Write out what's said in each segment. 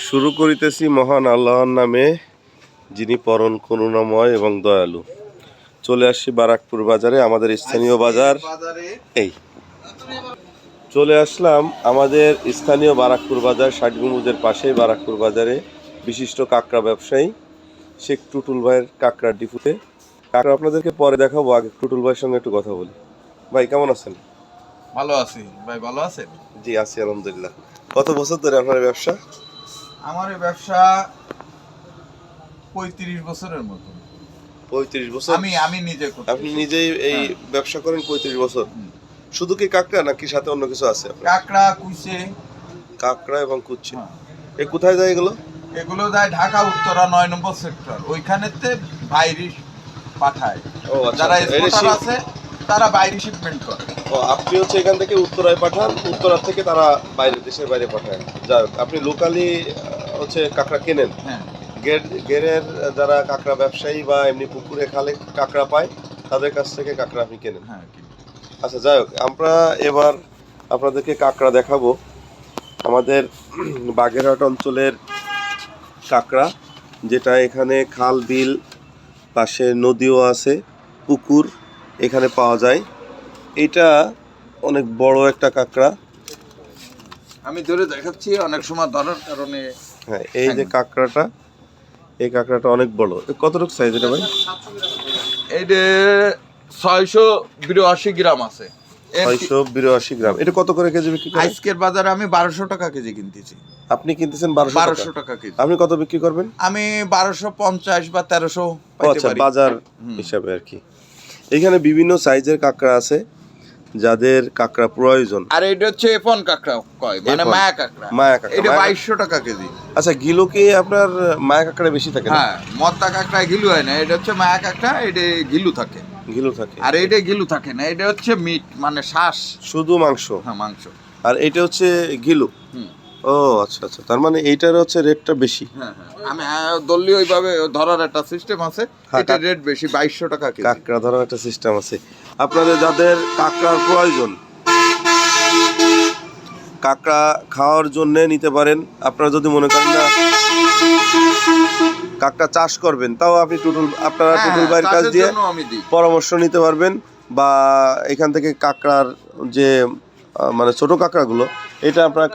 শুরু করিতেছি মহান আল্লাহর নামে, যিনি পরম করুণাময় এবং দয়ালু। চলে আসছি বারাকপুর বাজারে, আমাদের স্থানীয় বাজার। এই চলে আসলাম আমাদের স্থানীয় বারাকপুর বাজার, ষাট গম্বুজের পাশেই বারাকপুর বাজারে বিশিষ্ট কাঁকড়া ব্যবসায়ী শেখ টুটুল ভাইয়ের কাঁকড়ার ডিপুতে। কাঁকড়া আপনাদেরকে পরে দেখাবো, আগে টুটুল ভাইয়ের সঙ্গে একটু কথা বলি। ভাই কেমন আছেন? ভালো আছি ভাই, ভালো আছেন? জি আছি আলহামদুলিল্লাহ। কত বছর ধরে আপনার ব্যবসা? আমার এই ব্যবসা 35 বছরের মতো। 35 বছর? আমি নিজে করি। আপনি নিজেই এই ব্যবসা করেন 35 বছর? শুধু কি কাঁকড়া নাকি সাথে অন্য কিছু আছে আপনার? কাঁকড়া, কুইচে। কাঁকড়া এবং কুচ্চি। এই কোথায় যায় এগুলো? এগুলো যায় ঢাকা উত্তরা 9 নম্বর সেক্টর, ওইখানেতে বাইরে পাঠায়। ও আচ্ছা, যারা এটা এক্সপোর্টার আছে তারা বাইরে শিপমেন্ট করে। ও আপনি হচ্ছে এখান থেকে উত্তরায় পাঠান, উত্তরা থেকে তারা বাইরে, দেশের বাইরে পাঠায়। যাই হোক, আপনি লোকালি হচ্ছে কাঁকড়া কেনেন? হ্যাঁ। গেরের যারা কাঁকড়া ব্যবসায়ী বা এমনি পুকুরে খালে কাঁকড়া পায়, তাদের কাছ থেকে কাঁকড়া আপনি কেনেন? হ্যাঁ। আচ্ছা যাই হোক, আমরা এবার আপনাদেরকে কাঁকড়া দেখাবো। আমাদের বাগেরহাট অঞ্চলের কাঁকড়া, যেটা এখানে খাল বিল, পাশে নদীও আছে, পুকুর এখানে পাওয়া যায়। এটা অনেক বড় একটা কাঁকড়া। আমি ধরে দেখাচ্ছি, অনেক সময় ধরার কারণে। হ্যাঁ, এই যে কাঁকড়াটা, এই কাঁকড়াটা অনেক বড়। কতটুকু সাইজ এটা ভাই? এইটা 682 গ্রাম আছে। 682 গ্রাম। এটা কত করে কেজি বিক্রি করেন? আজকের বাজারে আমি 1200 টাকা কেজি কিনতেছি। আপনি কিনতেছেন 1200 টাকা কেজি। আপনি কত বিক্রি করবেন? আমি 1250 বা 1300 পাইতে আচ্ছা, পারি। বাজার হিসাবে আর কি। এখানে বিভিন্ন সাইজের কাঁকড়া আছে, যাদের কাঁকড়া প্রয়োজন। আর এটা হচ্ছে এফন কাঁকড়া কয়, মানে মায়া কাঁকড়া। মায়া কাঁকড়া। এটা 2200 টাকা কেজি। আচ্ছা, গিলো কি আপনার মায়া কাঁকড়া বেশি থাকে না? হ্যাঁ, মত্তা কাঁকড়া গিলু হয় না, এটা হচ্ছে মায়া কাঁকড়া, এটা গিলু থাকে। গিলো থাকে। আর এটা গিলু থাকে না, এটা হচ্ছে মিট, মানে শ্বাস, শুধু মাংস। হ্যাঁ, মাংস। আর এটা হচ্ছে গিলো। ও আচ্ছা আচ্ছা, তার মানে এইটার হচ্ছে রেটটা বেশি। হ্যাঁ, আমি দল্লি ওইভাবে ধরার একটা সিস্টেম আছে, এটা রেট বেশি, 2200 টাকা কেজি। কাঁকড়া ধরার একটা সিস্টেম আছে। আপনাদের যাদের কাঁকড়ার প্রয়োজন, কাঁকড়া খাওয়ার জন্য নিতে পারেন। আপনারা যদি মনে করেন না কাঁকড়া চাষ করবেন, তাও আপনি আপনারা টুটুল ভাইয়ের কাছ দিয়ে পরামর্শ নিতে পারবেন। বা এখান থেকে কাঁকড়ার যে মানে ছোট কাঁকড়াগুলো, এটা আপনারা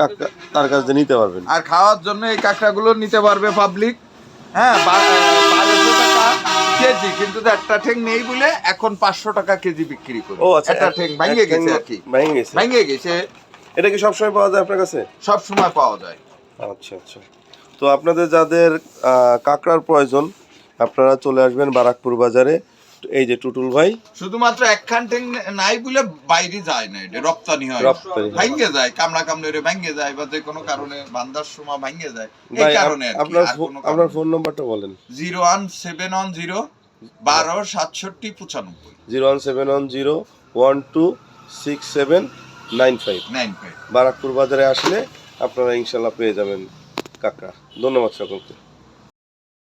তার কাছ দিয়ে নিতে পারবেন। আর খাওয়ার জন্য এই কাঁকড়াগুলো নিতে পারবে পাবলিক। হ্যাঁ, 1200 টাকা কেজি, কিন্তু একটা ঠ্যাং নেই বলে এখন 500 টাকা কেজি বিক্রি করে। ও আচ্ছা, একটা ঠ্যাং ভেঙে গেছে আর কি। ভেঙে গেছে। এটা কি সবসময় পাওয়া যায় আপনার কাছে? সব সময় পাওয়া যায়। আচ্ছা আচ্ছা। তো আপনাদের যাদের কাঁকড়ার প্রয়োজন, আপনারা চলে আসবেন বারাকপুর বাজারে। এই যে টুটুল ভাই, শুধুমাত্র একখান ঠ্যাং নাই বলে বাইরে যায় না, এটা রপ্তানি হয়। ভেঙে যায়, কামড়া কামড়ে ভেঙে যায়, বা যে কোনো কারণে বান্দার সময় ভেঙে যায়, এই কারণে। আপনার ফোন নাম্বারটা বলেন। 01710 12 67 95। 01710 126795। বারাকপুর বাজারে আসলে আপনারা ইনশাল্লাহ পেয়ে যাবেন কাঁকড়া। ধন্যবাদ সকলকে।